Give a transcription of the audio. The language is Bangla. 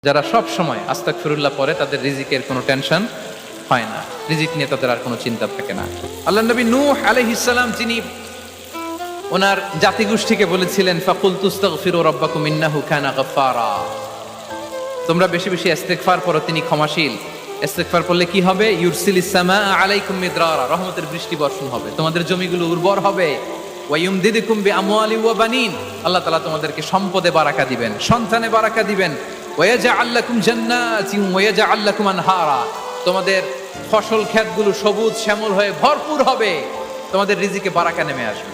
যারা সব সময় আস্তাগফিরুল্লাহ পড়ে তাদের রিজিকের কোনো টেনশন হয় না, রিজিক নিয়ে তাদের আর কোনো চিন্তা থাকে না। আল্লাহ নবী নূহ আলাইহিস সালাম যিনি ওনার জাতিগোষ্ঠীকে বলেছিলেন ফাকুল তুস্তাগফিরু রাব্বাকুম ইন্নাহু কানা গাফফারা, তোমরা বেশি বেশি ইস্তেগফার করো, তিনি ক্ষমাশীল। ইস্তেগফার করলে কি হবে? ইউরসিলিস সামা আলাইকুম মিদরারা, রহমতের বৃষ্টি বর্ষণ হবে, তোমাদের জমিগুলো উর্বর হবে। ওয়া ইউমদিদুকুম বিআমওয়ালি ওয়া বানিন, আল্লাহ তাআলা তোমাদেরকে সম্পদে বারাকা দিবেন, সন্তানে বারাকা দিবেন। ওয়া ইয়াজআল লাকুম জান্নাতিন ওয়া ইয়াজআল লাকুম আনহারা, তোমাদের ফসল ক্ষেতগুলো সবুজ শ্যামল হয়ে ভরপুর হবে, তোমাদের রিজিকে বারাকা নেমে আসবে।